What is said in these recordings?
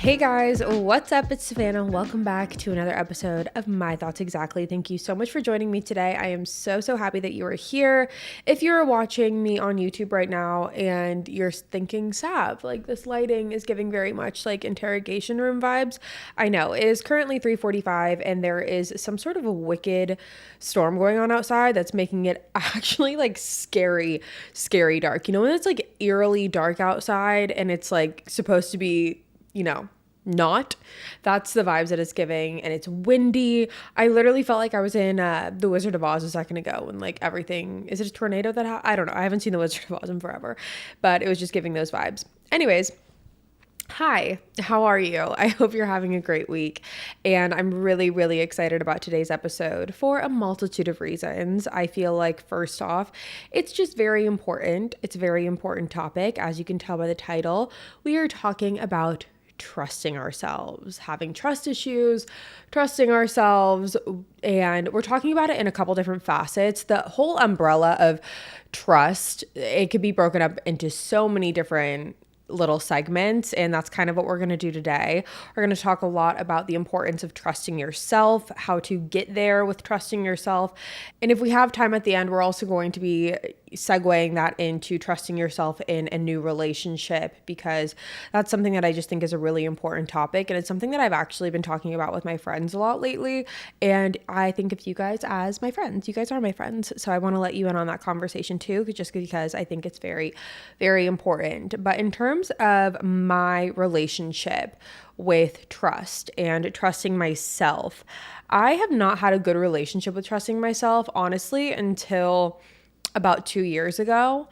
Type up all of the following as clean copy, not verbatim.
Hey guys, what's up? It's Savannah. Welcome back to another episode of My Thoughts Exactly. Thank you so much for joining me today. I am so happy that you are here. If you're watching me on YouTube right now and you're thinking, Sav, like this lighting is giving very much like interrogation room vibes. I know it is currently 3:45 and there is some sort of a wicked storm going on outside that's making it actually like scary dark. You know, when it's like eerily dark outside and it's like supposed to be, not. That's the vibes that it's giving, and it's windy. I literally felt like I was in The Wizard of Oz a second ago when like everything, is it a tornado that I don't know. I haven't seen The Wizard of Oz in forever, but it was just giving those vibes. Anyways, hi, how are you? I hope you're having a great week, and I'm really excited about today's episode for a multitude of reasons. I feel like first off, it's just very important. It's a very important topic. As you can tell by the title, we are talking about trusting ourselves, having trust issues, trusting ourselves, and we're talking about it in a couple different facets. The whole umbrella of trust, it could be broken up into so many different little segments, and that's kind of what we're going to do today. We're going to talk a lot about the importance of trusting yourself, how to get there with trusting yourself, and if we have time at the end, we're also going to be segueing that into trusting yourself in a new relationship, because that's something that I just think is a really important topic, and it's something that I've actually been talking about with my friends a lot lately, and I think of you guys as my friends. You guys are my friends, so I want to let you in on that conversation too, just because I think it's very important. But in terms of my relationship with trust and trusting myself, I have not had a good relationship with trusting myself, honestly, until about 2 years ago.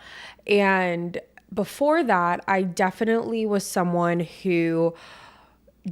And before that, I definitely was someone who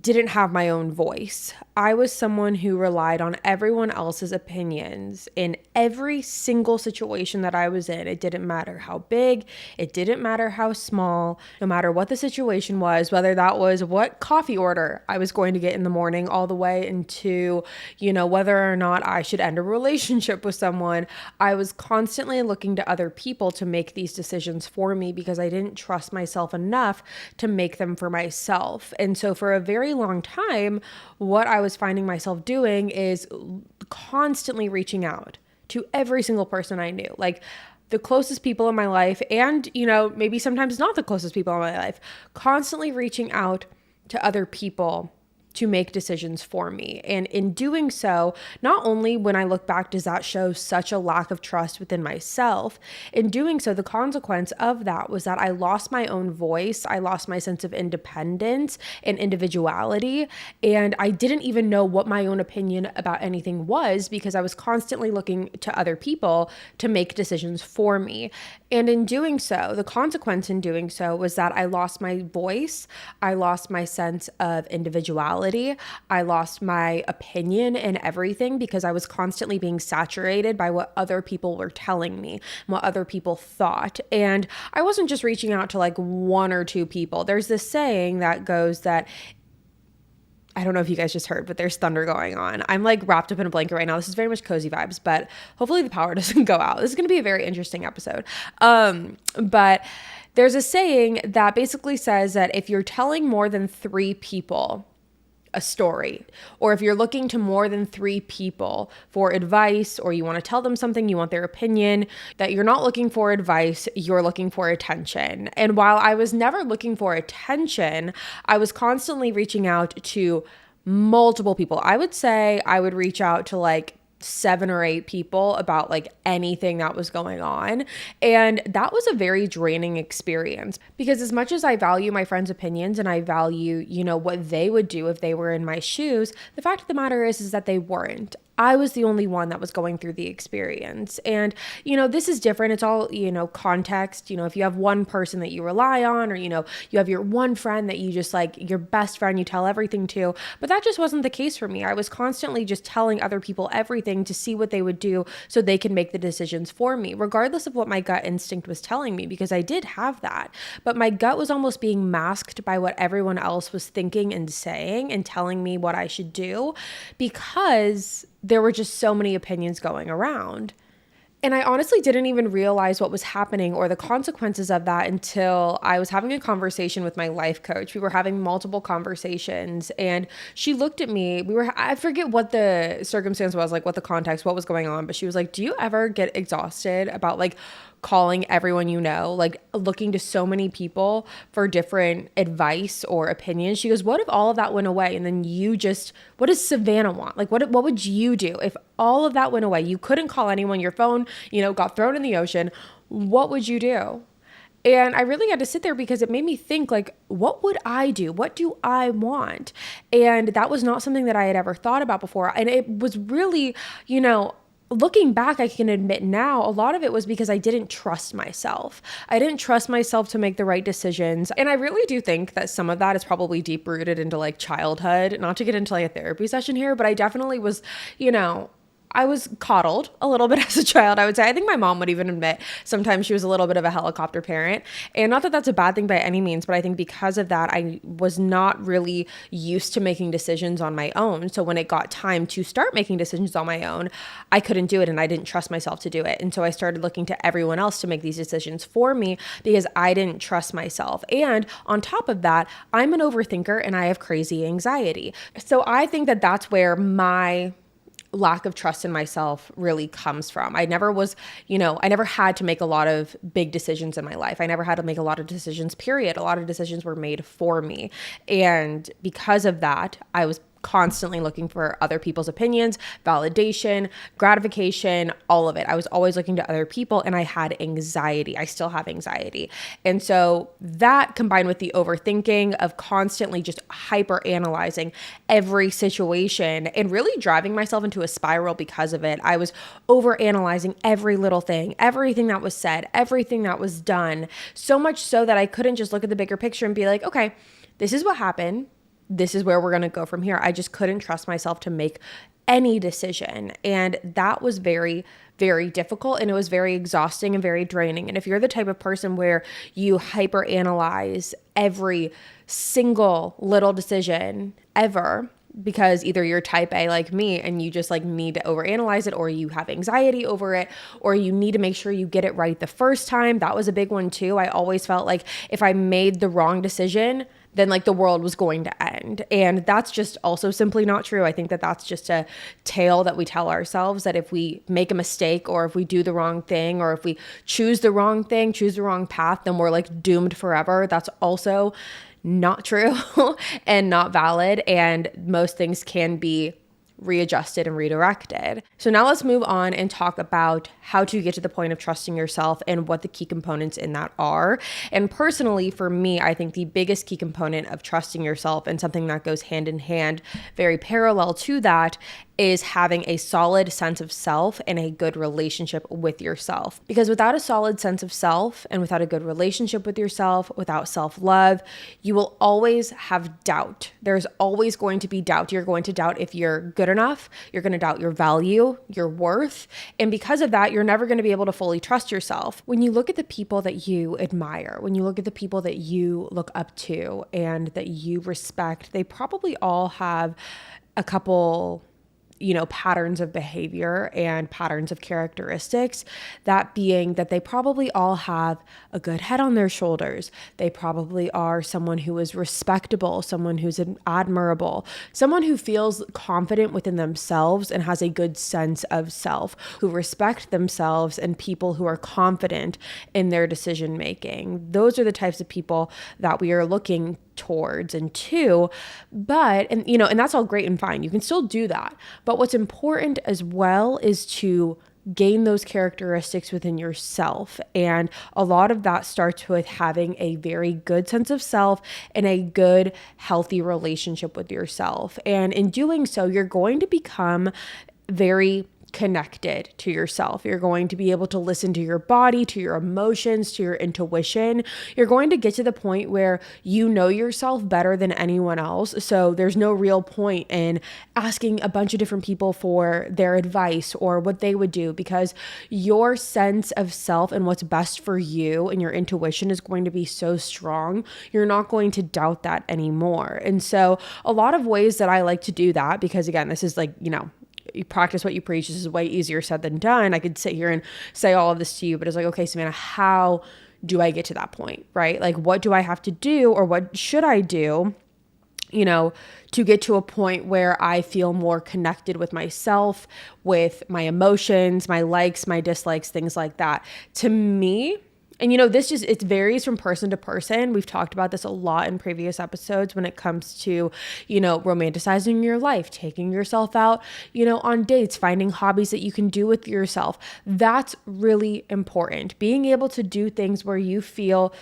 didn't have my own voice. I was someone who relied on everyone else's opinions in every single situation that I was in. It didn't matter how big, it didn't matter how small, no matter what the situation was, whether that was what coffee order I was going to get in the morning, all the way into, whether or not I should end a relationship with someone. I was constantly looking to other people to make these decisions for me because I didn't trust myself enough to make them for myself. And so for a very long time, what I was finding myself doing is constantly reaching out to every single person I knew, like the closest people in my life, and maybe sometimes not the closest people in my life, constantly reaching out to other people to make decisions for me. And in doing so, not only when I look back does that show such a lack of trust within myself, in doing so, the consequence of that was that I lost my own voice, I lost my sense of independence and individuality, and I didn't even know what my own opinion about anything was because I was constantly looking to other people to make decisions for me. And in doing so, the consequence in doing so was that I lost my voice, I lost my sense of individuality, I lost my opinion in everything because I was constantly being saturated by what other people were telling me, what other people thought. And I wasn't just reaching out to like one or two people. There's this saying that goes that, I don't know if you guys just heard, but there's thunder going on. I'm like wrapped up in a blanket right now. This is very much cozy vibes, but hopefully the power doesn't go out. This is going to be a very interesting episode. But there's a saying that basically says that if you're telling more than 3 people a story, or if you're looking to more than 3 people for advice, or you want to tell them something, you want their opinion, that you're not looking for advice, you're looking for attention. And while I was never looking for attention, I was constantly reaching out to multiple people. I would say I would reach out to like 7 or 8 people about like anything that was going on. And that was a very draining experience because as much as I value my friends' opinions and I value, what they would do if they were in my shoes, the fact of the matter is that they weren't. I was the only one that was going through the experience. And, this is different. It's all, context. If you have one person that you rely on, or, you have your one friend that you just like, your best friend you tell everything to. But that just wasn't the case for me. I was constantly just telling other people everything to see what they would do so they can make the decisions for me, regardless of what my gut instinct was telling me, because I did have that. But my gut was almost being masked by what everyone else was thinking and saying and telling me what I should do, because there were just so many opinions going around. And I honestly didn't even realize what was happening or the consequences of that until I was having a conversation with my life coach. We were having multiple conversations and she looked at me. I forget what the circumstance was, like what the context, what was going on, but she was like, "Do you ever get exhausted about like calling everyone you know, like looking to so many people for different advice or opinions?" She goes, "What if all of that went away and then what does Savannah want? Like what would you do if all of that went away? You couldn't call anyone, your phone, got thrown in the ocean. What would you do?" And I really had to sit there because it made me think, like, what would I do? What do I want? And that was not something that I had ever thought about before. And it was really, looking back, I can admit now, a lot of it was because I didn't trust myself. I didn't trust myself to make the right decisions. And I really do think that some of that is probably deep rooted into like childhood, not to get into like a therapy session here, but I definitely was, I was coddled a little bit as a child, I would say. I think my mom would even admit sometimes she was a little bit of a helicopter parent. And not that that's a bad thing by any means, but I think because of that, I was not really used to making decisions on my own. So when it got time to start making decisions on my own, I couldn't do it and I didn't trust myself to do it. And so I started looking to everyone else to make these decisions for me because I didn't trust myself. And on top of that, I'm an overthinker and I have crazy anxiety. So I think that that's where my lack of trust in myself really comes from. I never had to make a lot of big decisions in my life. I never had to make a lot of decisions, period. A lot of decisions were made for me. And because of that, I was constantly looking for other people's opinions, validation, gratification, all of it. I was always looking to other people and I had anxiety. I still have anxiety. And so that combined with the overthinking of constantly just hyper analyzing every situation and really driving myself into a spiral because of it. I was over analyzing every little thing, everything that was said, everything that was done, so much so that I couldn't just look at the bigger picture and be like, okay, this is what happened. This is where we're going to go from here. I just couldn't trust myself to make any decision. And that was very, very difficult. And it was very exhausting and very draining. And if you're the type of person where you hyper analyze every single little decision ever, because either you're type A like me and you just like need to overanalyze it, or you have anxiety over it, or you need to make sure you get it right the first time. That was a big one too. I always felt like if I made the wrong decision, then like the world was going to end. And that's just also simply not true. I think that that's just a tale that we tell ourselves, that if we make a mistake or if we do the wrong thing or if we choose the wrong thing, choose the wrong path, then we're like doomed forever. That's also not true and not valid. And most things can be readjusted and redirected. So now let's move on and talk about how to get to the point of trusting yourself and what the key components in that are. And personally, for me, I think the biggest key component of trusting yourself, and something that goes hand in hand, very parallel to that, is having a solid sense of self and a good relationship with yourself. Because without a solid sense of self and without a good relationship with yourself, without self-love, you will always have doubt. There's always going to be doubt. You're going to doubt if you're good enough. You're going to doubt your value, your worth. And because of that, you're never going to be able to fully trust yourself. When you look at the people that you admire, when you look at the people that you look up to and that you respect, they probably all have a couple patterns of behavior and patterns of characteristics. That being that they probably all have a good head on their shoulders. They probably are someone who is respectable, someone who's admirable, someone who feels confident within themselves and has a good sense of self, who respect themselves and people who are confident in their decision making. Those are the types of people that we are looking towards and to, and that's all great and fine. You can still do that. But what's important as well is to gain those characteristics within yourself. And a lot of that starts with having a very good sense of self and a good, healthy relationship with yourself. And in doing so, you're going to become very connected to yourself. You're going to be able to listen to your body, to your emotions, to your intuition. You're going to get to the point where you know yourself better than anyone else. So there's no real point in asking a bunch of different people for their advice or what they would do, because your sense of self and what's best for you and your intuition is going to be so strong. You're not going to doubt that anymore. And so a lot of ways that I like to do that, because again, this is you practice what you preach. This is way easier said than done. I could sit here and say all of this to you, but it's like, okay, Savannah, how do I get to that point, right? Like, what do I have to do, or what should I do, to get to a point where I feel more connected with myself, with my emotions, my likes, my dislikes, things like that. To me, and it varies from person to person. We've talked about this a lot in previous episodes when it comes to, romanticizing your life, taking yourself out, on dates, finding hobbies that you can do with yourself. That's really important. Being able to do things where you feel,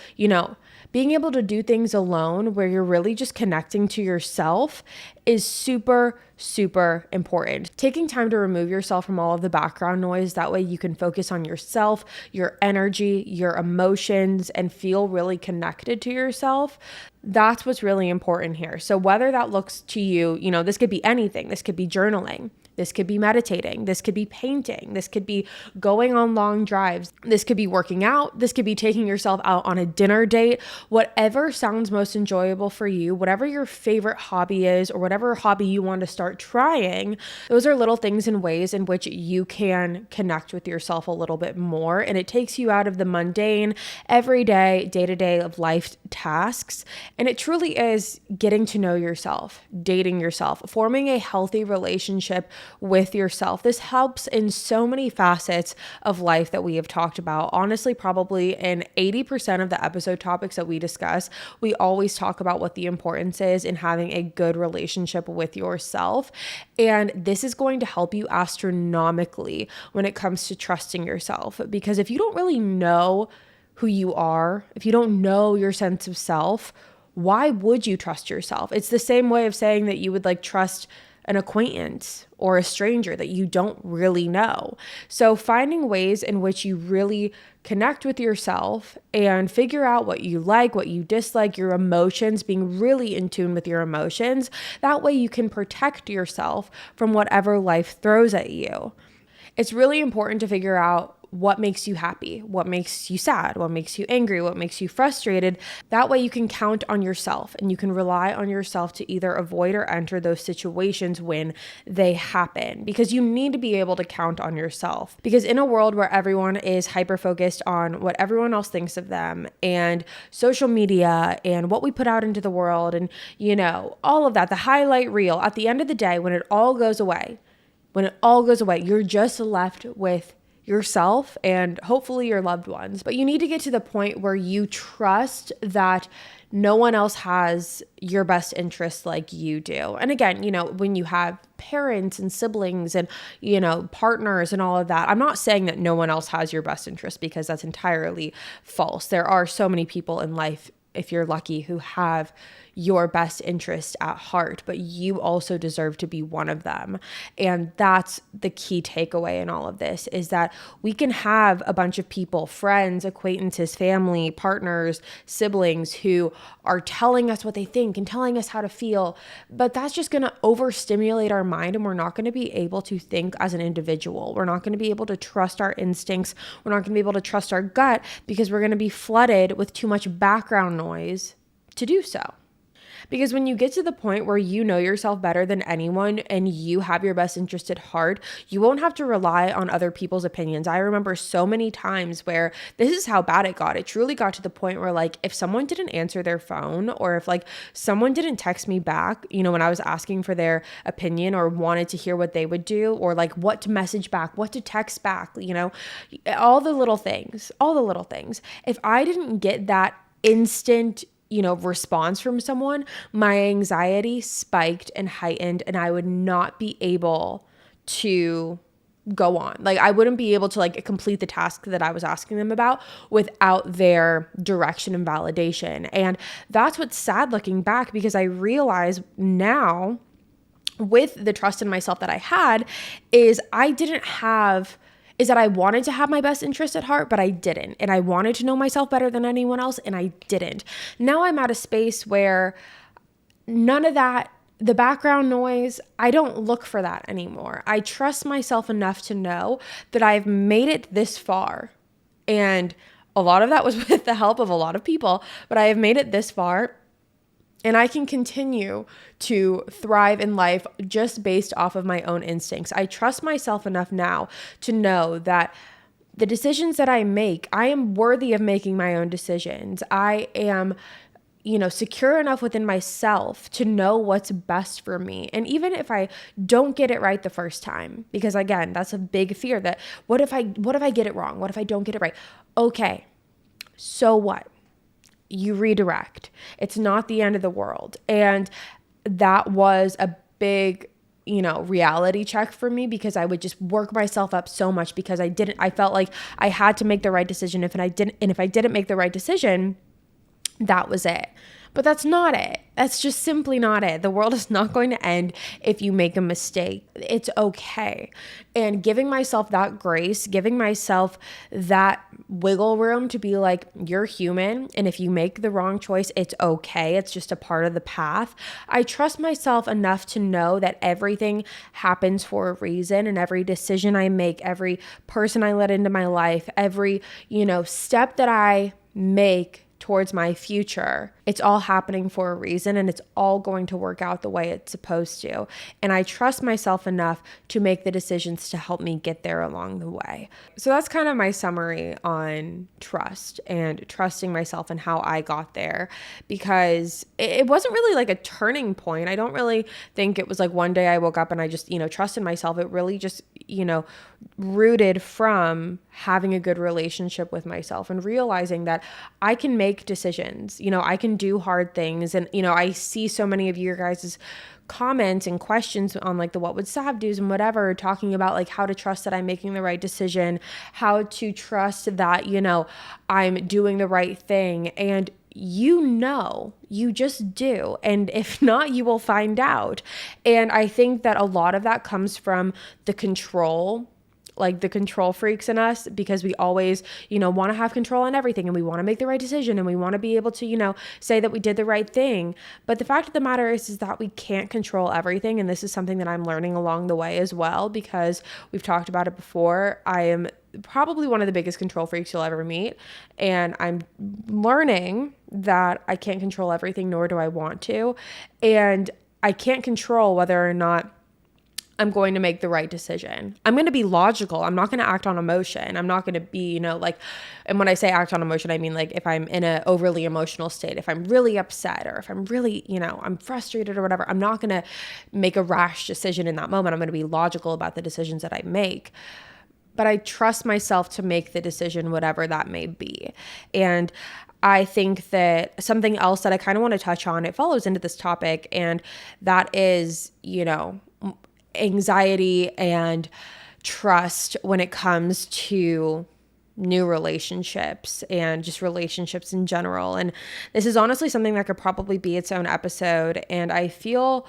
being able to do things alone where you're really just connecting to yourself is super, super important. Taking time to remove yourself from all of the background noise, that way you can focus on yourself, your energy, your emotions, and feel really connected to yourself. That's what's really important here. So whether that looks to you, this could be anything. This could be journaling. This could be meditating. This could be painting. This could be going on long drives. This could be working out. This could be taking yourself out on a dinner date. Whatever sounds most enjoyable for you, whatever your favorite hobby is, or whatever hobby you want to start trying, those are little things and ways in which you can connect with yourself a little bit more. And it takes you out of the mundane, everyday, day-to-day of life tasks. And it truly is getting to know yourself, dating yourself, forming a healthy relationship with yourself. This helps in so many facets of life that we have talked about. Honestly, probably in 80% of the episode topics that we discuss, we always talk about what the importance is in having a good relationship with yourself. And this is going to help you astronomically when it comes to trusting yourself. Because if you don't really know who you are, if you don't know your sense of self, why would you trust yourself? It's the same way of saying that you would trust an acquaintance or a stranger that you don't really know. So finding ways in which you really connect with yourself and figure out what you like, what you dislike, your emotions, being really in tune with your emotions. That way you can protect yourself from whatever life throws at you. It's really important to figure out what makes you happy, what makes you sad, what makes you angry, what makes you frustrated. That way you can count on yourself and you can rely on yourself to either avoid or enter those situations when they happen, because you need to be able to count on yourself. Because in a world where everyone is hyper-focused on what everyone else thinks of them and social media and what we put out into the world and, all of that, the highlight reel, at the end of the day, when it all goes away, you're just left with yourself and hopefully your loved ones. But you need to get to the point where you trust that no one else has your best interest like you do. And again, when you have parents and siblings and, partners and all of that, I'm not saying that no one else has your best interest, because that's entirely false. There are so many people in life, if you're lucky, who have your best interest at heart, but you also deserve to be one of them. And that's the key takeaway in all of this, is that we can have a bunch of people, friends, acquaintances, family, partners, siblings, who are telling us what they think and telling us how to feel, but that's just going to overstimulate our mind, and we're not going to be able to think as an individual. We're not going to be able to trust our instincts. We're not going to be able to trust our gut, because we're going to be flooded with too much background noise to do so. Because when you get to the point where you know yourself better than anyone and you have your best interest at heart, you won't have to rely on other people's opinions. I remember so many times where this is how bad it got. It truly got to the point where if someone didn't answer their phone, or if someone didn't text me back, when I was asking for their opinion or wanted to hear what they would do, or what to message back, what to text back, all the little things. If I didn't get that instant response from someone, my anxiety spiked and heightened, and I would not be able to go on. I wouldn't be able to complete the task that I was asking them about without their direction and validation. And that's what's sad looking back, because I realize now, with the trust in myself that I had, is that I wanted to have my best interest at heart, but I didn't. And I wanted to know myself better than anyone else, and I didn't. Now I'm at a space where none of that, the background noise, I don't look for that anymore. I trust myself enough to know that I've made it this far. And a lot of that was with the help of a lot of people, but I have made it this far. And I can continue to thrive in life just based off of my own instincts. I trust myself enough now to know that the decisions that I make, I am worthy of making my own decisions. I am, secure enough within myself to know what's best for me. And even if I don't get it right the first time, because again, that's a big fear that what if I get it wrong? What if I don't get it right? Okay, so what? You redirect. It's not the end of the world. And that was a big, reality check for me, because I would just work myself up so much because I felt like I had to make the right decision. If I didn't make the right decision, that was it. But that's not it. That's just simply not it. The world is not going to end if you make a mistake. It's okay. And giving myself that grace, giving myself that wiggle room to be like, you're human. And if you make the wrong choice, it's okay. It's just a part of the path. I trust myself enough to know that everything happens for a reason, and every decision I make, every person I let into my life, every, step that I make towards my future, it's all happening for a reason, and it's all going to work out the way it's supposed to. And I trust myself enough to make the decisions to help me get there along the way. So that's kind of my summary on trust and trusting myself and how I got there, because it wasn't really like a turning point. I don't really think it was like one day I woke up and I just, trusted myself. It really just, rooted from having a good relationship with myself and realizing that I can make decisions, I can do hard things. And, I see so many of your guys' comments and questions on like the What Would Sav Do's and whatever, talking about like how to trust that I'm making the right decision, how to trust that, I'm doing the right thing. And you just do. And if not, you will find out. And I think that a lot of that comes from the control freaks in us, because we always, want to have control on everything, and we want to make the right decision, and we want to be able to, say that we did the right thing. But the fact of the matter is that we can't control everything. And this is something that I'm learning along the way as well, because we've talked about it before. I am probably one of the biggest control freaks you'll ever meet. And I'm learning that I can't control everything, nor do I want to. And I can't control whether or not I'm going to make the right decision. I'm going to be logical. I'm not going to act on emotion. I'm not going to be, and when I say act on emotion, I mean like if I'm in an overly emotional state, if I'm really upset, or if I'm really, I'm frustrated or whatever, I'm not going to make a rash decision in that moment. I'm going to be logical about the decisions that I make. But I trust myself to make the decision, whatever that may be. And I think that something else that I kind of want to touch on, it follows into this topic, and that is, anxiety and trust when it comes to new relationships and just relationships in general. And this is honestly something that could probably be its own episode. And I feel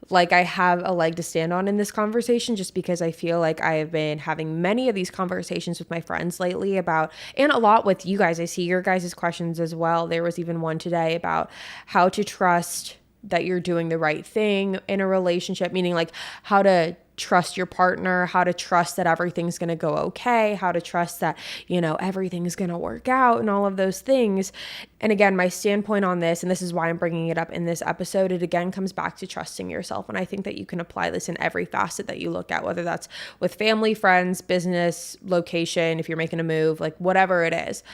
like I have a leg to stand on in this conversation, just because I feel like I have been having many of these conversations with my friends lately about, and a lot with you guys. I see your guys' questions as well. There was even one today about how to trust that you're doing the right thing in a relationship, meaning like how to trust your partner, how to trust that everything's going to go okay, how to trust that, everything's going to work out, and all of those things. And again, my standpoint on this, and this is why I'm bringing it up in this episode, it again comes back to trusting yourself. And I think that you can apply this in every facet that you look at, whether that's with family, friends, business, location, if you're making a move, like whatever it is.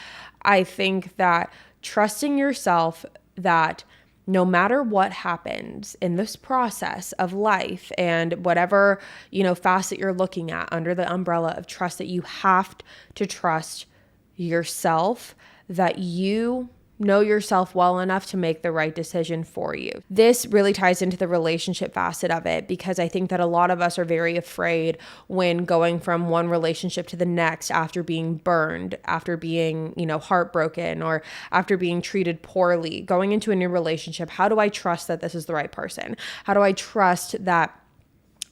I think that trusting yourself, that no matter what happens in this process of life and whatever, facet you're looking at under the umbrella of trust, that you have to trust yourself, that you know yourself well enough to make the right decision for you. This really ties into the relationship facet of it, because I think that a lot of us are very afraid when going from one relationship to the next after being burned, after being, heartbroken, or after being treated poorly, going into a new relationship. How do I trust that this is the right person? How do I trust that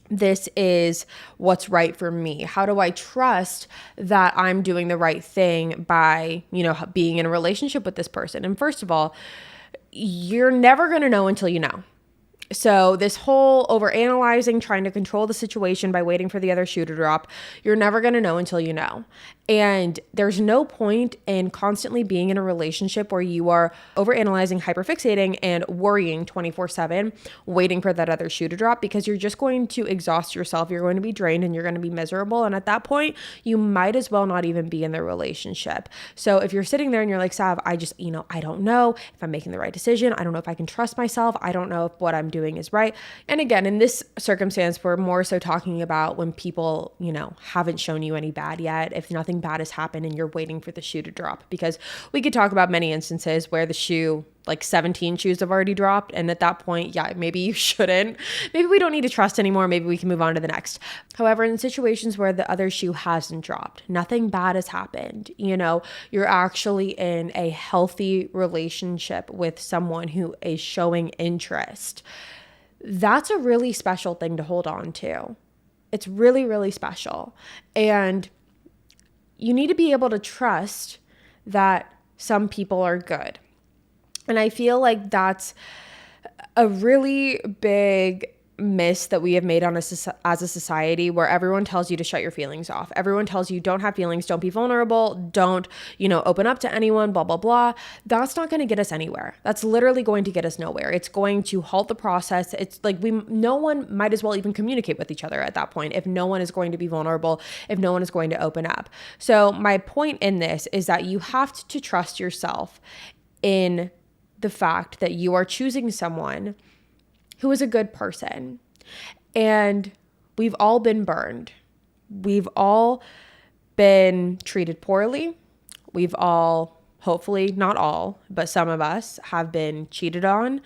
this is what's right for me? How do I trust that I'm doing the right thing by, being in a relationship with this person? And first of all, you're never going to know until you know. So this whole overanalyzing, trying to control the situation by waiting for the other shoe to drop, you're never going to know until you know. And there's no point in constantly being in a relationship where you are overanalyzing, hyperfixating, and worrying 24/7, waiting for that other shoe to drop, because you're just going to exhaust yourself. You're going to be drained and you're going to be miserable. And at that point, you might as well not even be in the relationship. So if you're sitting there and you're like, Sav, I just, I don't know if I'm making the right decision. I don't know if I can trust myself. I don't know if what I'm doing is right. And again, in this circumstance, we're more so talking about when people, haven't shown you any bad yet. If nothing bad has happened and you're waiting for the shoe to drop, because we could talk about many instances where the shoe, like 17 shoes have already dropped. And at that point, yeah, maybe you shouldn't. Maybe we don't need to trust anymore. Maybe we can move on to the next. However, in situations where the other shoe hasn't dropped, nothing bad has happened, you're actually in a healthy relationship with someone who is showing interest. That's a really special thing to hold on to. It's really, really special. And you need to be able to trust that some people are good. And I feel like that's a really big miss that we have made as a society, where everyone tells you to shut your feelings off. Everyone tells you don't have feelings, don't be vulnerable, don't, open up to anyone, blah, blah, blah. That's not going to get us anywhere. That's literally going to get us nowhere. It's going to halt the process. It's like no one might as well even communicate with each other at that point if no one is going to be vulnerable, if no one is going to open up. So my point in this is that you have to trust yourself in the fact that you are choosing someone who is a good person. And we've all been burned. We've all been treated poorly. We've all, hopefully not all, but some of us have been cheated on.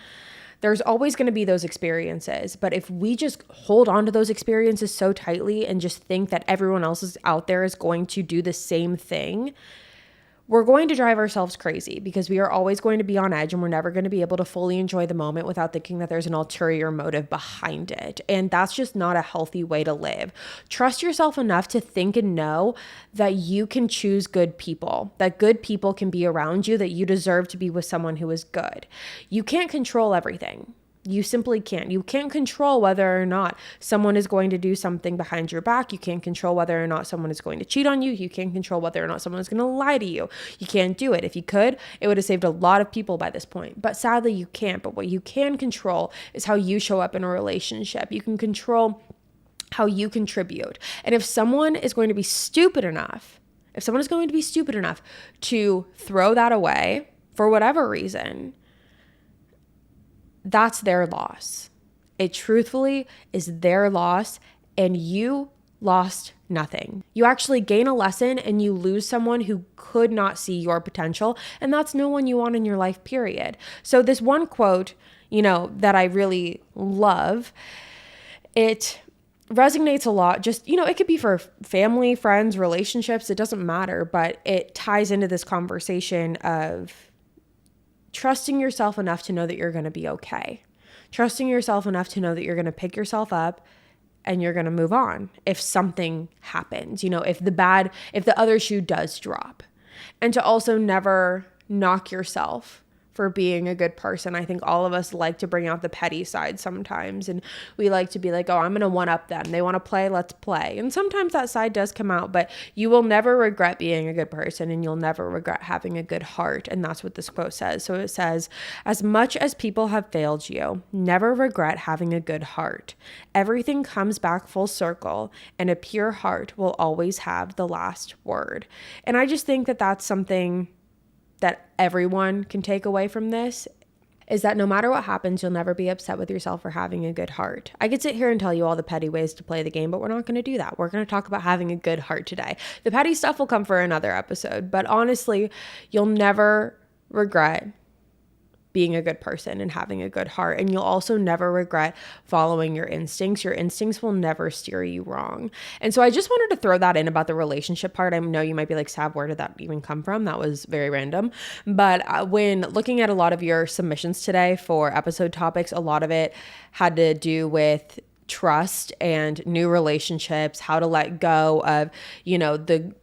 There's always going to be those experiences. But if we just hold on to those experiences so tightly and just think that everyone else is out there is going to do the same thing, we're going to drive ourselves crazy, because we are always going to be on edge and we're never going to be able to fully enjoy the moment without thinking that there's an ulterior motive behind it. And that's just not a healthy way to live. Trust yourself enough to think and know that you can choose good people, that good people can be around you, that you deserve to be with someone who is good. You can't control everything. You simply can't. You can't control whether or not someone is going to do something behind your back. You can't control whether or not someone is going to cheat on you. You can't control whether or not someone is going to lie to you. You can't do it. If you could, it would have saved a lot of people by this point. But sadly, you can't. But what you can control is how you show up in a relationship. You can control how you contribute. And if someone is going to be stupid enough, to throw that away for whatever reason, that's their loss. It truthfully is their loss, and you lost nothing. You actually gain a lesson and you lose someone who could not see your potential, and that's no one you want in your life, period. So this one quote, that I really love, it resonates a lot. Just, it could be for family, friends, relationships, it doesn't matter, but it ties into this conversation of trusting yourself enough to know that you're going to be okay. Trusting yourself enough to know that you're going to pick yourself up and you're going to move on if something happens, if the other shoe does drop. And to also never knock yourself for being a good person. I think all of us like to bring out the petty side sometimes, and we like to be like, oh, I'm going to one up them. They want to play, let's play. And sometimes that side does come out, but you will never regret being a good person, and you'll never regret having a good heart. And that's what this quote says. So it says, as much as people have failed you, never regret having a good heart. Everything comes back full circle, and a pure heart will always have the last word. And I just think that that's something that everyone can take away from this, is that no matter what happens, you'll never be upset with yourself for having a good heart. I could sit here and tell you all the petty ways to play the game, but we're not going to do that. We're going to talk about having a good heart today. The petty stuff will come for another episode, but honestly, you'll never regret being a good person and having a good heart. And you'll also never regret following your instincts. Your instincts will never steer you wrong. And so I just wanted to throw that in about the relationship part. I know you might be like, Sav, where did that even come from? That was very random. But when looking at a lot of your submissions today for episode topics, a lot of it had to do with trust and new relationships, how to let go of, the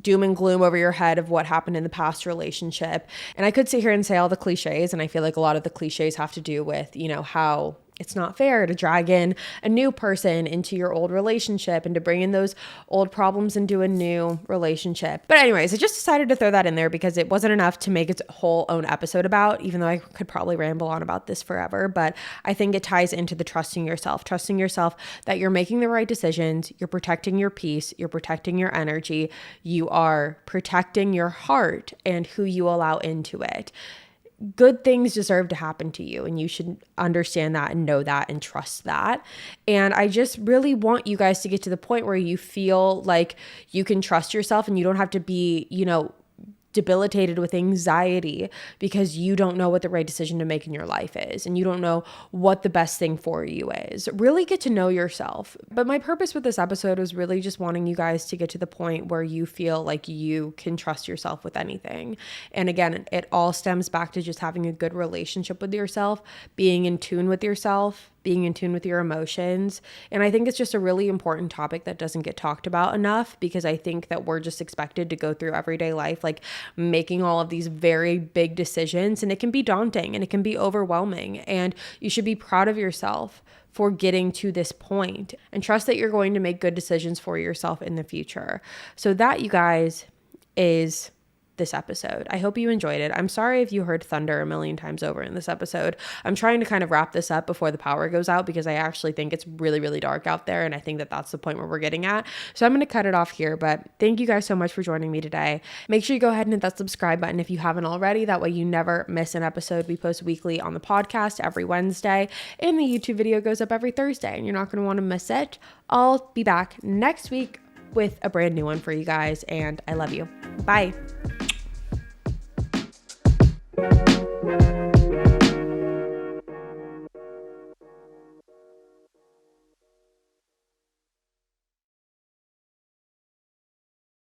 doom and gloom over your head of what happened in the past relationship. And I could sit here and say all the cliches, and I feel like a lot of the cliches have to do with, how It's not fair to drag in a new person into your old relationship and to bring in those old problems into a new relationship. But anyways, I just decided to throw that in there because it wasn't enough to make its whole own episode about, even though I could probably ramble on about this forever. But I think it ties into the trusting yourself that you're making the right decisions, you're protecting your peace, you're protecting your energy, you are protecting your heart and who you allow into it. Good things deserve to happen to you, and you should understand that and know that and trust that. And I just really want you guys to get to the point where you feel like you can trust yourself and you don't have to be, debilitated with anxiety because you don't know what the right decision to make in your life is and you don't know what the best thing for you is. Really get to know yourself. But my purpose with this episode was really just wanting you guys to get to the point where you feel like you can trust yourself with anything. And again, it all stems back to just having a good relationship with yourself, being in tune with yourself, being in tune with your emotions. And I think it's just a really important topic that doesn't get talked about enough, because I think that we're just expected to go through everyday life, like making all of these very big decisions, and it can be daunting and it can be overwhelming. And you should be proud of yourself for getting to this point and trust that you're going to make good decisions for yourself in the future. So that, you guys, is this episode. I hope you enjoyed it. I'm sorry if you heard thunder a million times over in this episode. I'm trying to kind of wrap this up before the power goes out because I actually think it's really, really dark out there. And I think that that's the point where we're getting at. So I'm going to cut it off here, but thank you guys so much for joining me today. Make sure you go ahead and hit that subscribe button if you haven't already. That way you never miss an episode. We post weekly on the podcast every Wednesday, and the YouTube video goes up every Thursday, and you're not going to want to miss it. I'll be back next week with a brand new one for you guys, and I love you. Bye.